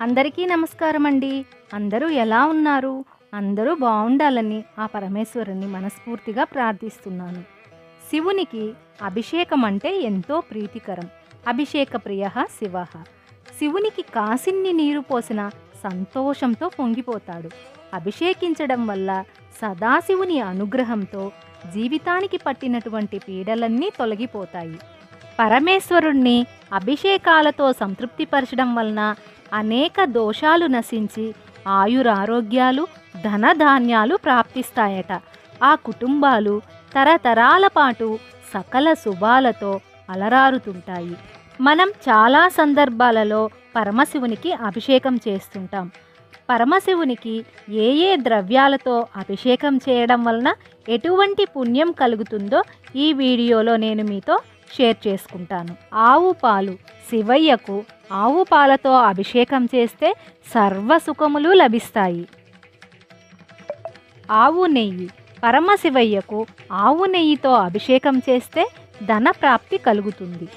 అందరికీ నమస్కారం అండి. అందరూ ఎలా ఉన్నారు? అందరూ బావుండాలని ఆ పరమేశ్వరుని మనస్ఫూర్తిగా ప్రార్థిస్తున్నాను. శివునికి అభిషేకం అంటే ఎంతో ప్రీతికరం. అభిషేక ప్రియః శివః. శివునికి కాసిన్ని నీరు పోసిన సంతోషంతో పొంగిపోతాడు. అభిషేకించడం వల్ల సదాశివుని అనుగ్రహంతో జీవితానికి పట్టినటువంటి పీడలన్నీ తొలగిపోతాయి. పరమేశ్వరుణ్ణి అభిషేకాలతో సంతృప్తిపరచడం వలన అనేక దోషాలు నశించి ఆయురారోగ్యాలు ధనధాన్యాలు ప్రాప్తిస్తాయట. ఆ కుటుంబాలు తరతరాల పాటు సకల శుభాలతో అలరారుతుంటాయి. మనం చాలా సందర్భాలలో పరమశివునికి అభిషేకం చేస్తుంటాం. పరమశివునికి ఏ ఏ ద్రవ్యాలతో అభిషేకం చేయడం వలన ఎటువంటి పుణ్యం కలుగుతుందో ఈ వీడియోలో నేను మీతో షేర్ చేసుకుంటాను. ఆవు పాలు శివయ్యకు ఆవు పాలతో అభిషేకం చేస్తే సర్వసుఖములు లభిస్తాయి. ఆవు నెయ్యి పరమశివయ్యకు ఆవు నెయ్యితో అభిషేకం చేస్తే ధన ప్రాప్తి కలుగుతుంది.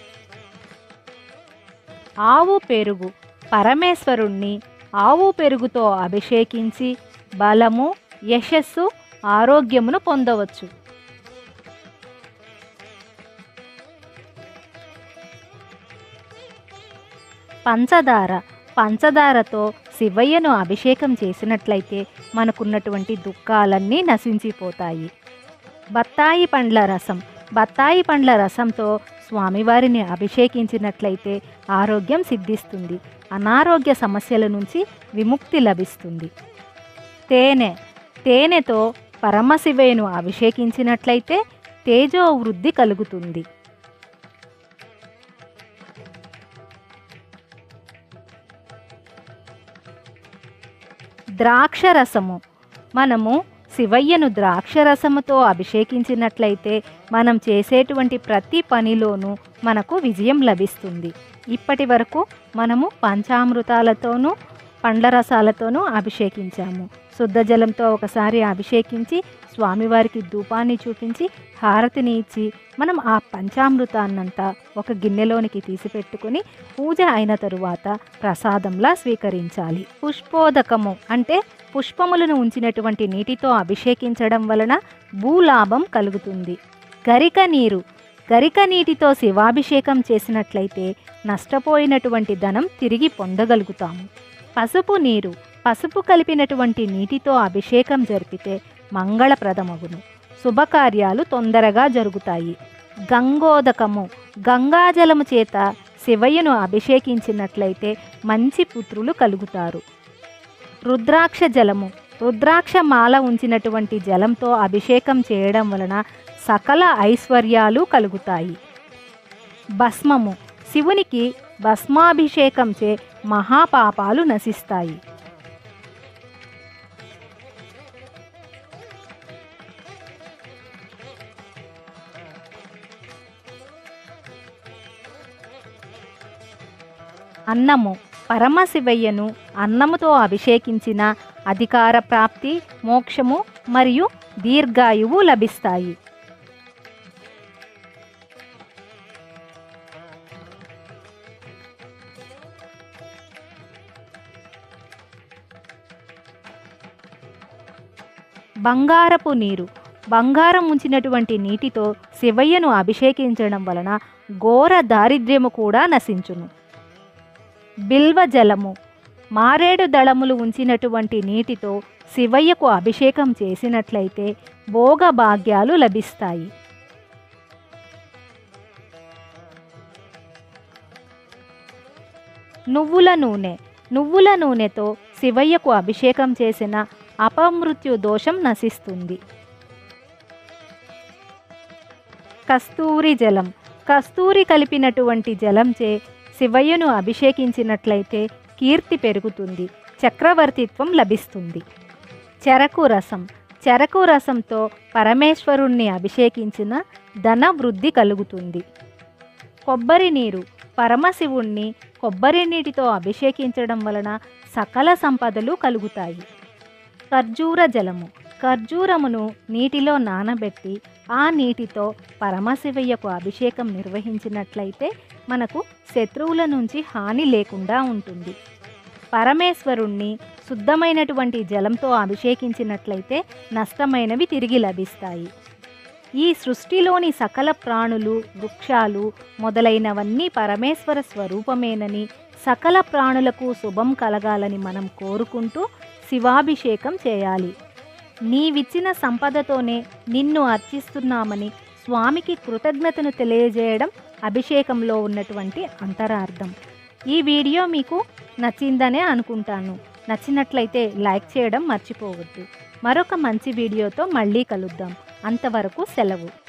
ఆవు పెరుగు పరమేశ్వరుణ్ణి ఆవు పెరుగుతో అభిషేకించి బలము యశస్సు ఆరోగ్యమును పొందవచ్చు. పంచదారతో శివయ్యను అభిషేకం చేసినట్లయితే మనకున్నటువంటి దుఃఖాలన్నీ నశించిపోతాయి. బత్తాయి పండ్ల రసంతో స్వామివారిని అభిషేకించినట్లయితే ఆరోగ్యం సిద్ధిస్తుంది. అనారోగ్య సమస్యల నుంచి విముక్తి లభిస్తుంది. తేనెతో పరమశివయ్యను అభిషేకించినట్లయితే తేజో వృద్ధి కలుగుతుంది. ద్రాక్షరసము మనము శివయ్యను ద్రాక్షరసముతో అభిషేకించినట్లయితే మనం చేసేటువంటి ప్రతి పనిలోనూ మనకు విజయం లభిస్తుంది. ఇప్పటి వరకు మనము పంచామృతాలతోనూ పండ్ల రసాలతోనూ అభిషేకించాము. శుద్ధ జలంతో ఒకసారి అభిషేకించి స్వామివారికి ధూపాన్ని చూపించి హారతిని ఇచ్చి మనం ఆ పంచామృతాన్నంతా ఒక గిన్నెలోనికి తీసిపెట్టుకుని పూజ అయిన తరువాత ప్రసాదంలా స్వీకరించాలి. పుష్పోదకము అంటే పుష్పములను ఉంచినటువంటి నీటితో అభిషేకించడం వలన భూలాభం కలుగుతుంది. గరిక నీటితో శివాభిషేకం చేసినట్లయితే నష్టపోయినటువంటి ధనం తిరిగి పొందగలుగుతాము. పసుపు కలిపినటువంటి నీటితో అభిషేకం జరిపితే మంగళప్రదమగును. శుభకార్యాలు తొందరగా జరుగుతాయి. గంగోదకము గంగాజలము చేత శివయ్యను అభిషేకించినట్లయితే మంచి పుత్రులు కలుగుతారు. రుద్రాక్ష మాల ఉంచినటువంటి జలంతో అభిషేకం చేయడం వలన సకల ఐశ్వర్యాలు కలుగుతాయి. భస్మము శివునికి భస్మాభిషేకంచే మహాపాపాలు నశిస్తాయి. అన్నము పరమశివయ్యను అన్నముతో అభిషేకించిన అధికార ప్రాప్తి మోక్షము మరియు దీర్ఘాయువు లభిస్తాయి. బంగారం ఉంచినటువంటి నీటితో శివయ్యను అభిషేకించడం వలన ఘోర దారిద్ర్యము కూడా నశించును. బిల్వజలము మారేడు దళములు ఉంచినటువంటి నీటితో శివయ్యకు అభిషేకం చేసినట్లయితే భోగభాగ్యాలు లభిస్తాయి. నువ్వుల నూనెతో శివయ్యకు అభిషేకం చేసిన అపమృత్యు దోషం నశిస్తుంది. కస్తూరి కలిపినటువంటి జలంచే శివయ్యను అభిషేకించినట్లయితే కీర్తి పెరుగుతుంది. చక్రవర్తిత్వం లభిస్తుంది. చెరకు రసంతో పరమేశ్వరుణ్ణి అభిషేకించిన ధన వృద్ధి కలుగుతుంది. పరమశివుణ్ణి కొబ్బరి నీటితో అభిషేకించడం వలన సకల సంపదలు కలుగుతాయి. ఖర్జూరమును నీటిలో నానబెట్టి ఆ నీటితో పరమశివయ్యకు అభిషేకం నిర్వహించినట్లయితే మనకు శత్రువుల నుంచి హాని లేకుండా ఉంటుంది. పరమేశ్వరుణ్ణి శుద్ధమైనటువంటి జలంతో అభిషేకించినట్లయితే నష్టమైనవి తిరిగి లభిస్తాయి. ఈ సృష్టిలోని సకల ప్రాణులు, వృక్షాలు మొదలైనవన్నీ పరమేశ్వర స్వరూపమేనని, సకల ప్రాణులకు శుభం కలగాలని మనం కోరుకుంటూ శివాభిషేకం చేయాలి. నీవిచ్చిన సంపదతోనే నిన్ను అర్చిస్తున్నామని స్వామికి కృతజ్ఞతను తెలియజేయడం అభిషేకంలో ఉన్నటువంటి అంతరార్థం. ఈ వీడియో మీకు నచ్చిందనే అనుకుంటాను. నచ్చినట్లయితే లైక్ చేయడం మర్చిపోవద్దు. మరొక మంచి వీడియోతో మళ్ళీ కలుద్దాం. అంతవరకు సెలవు.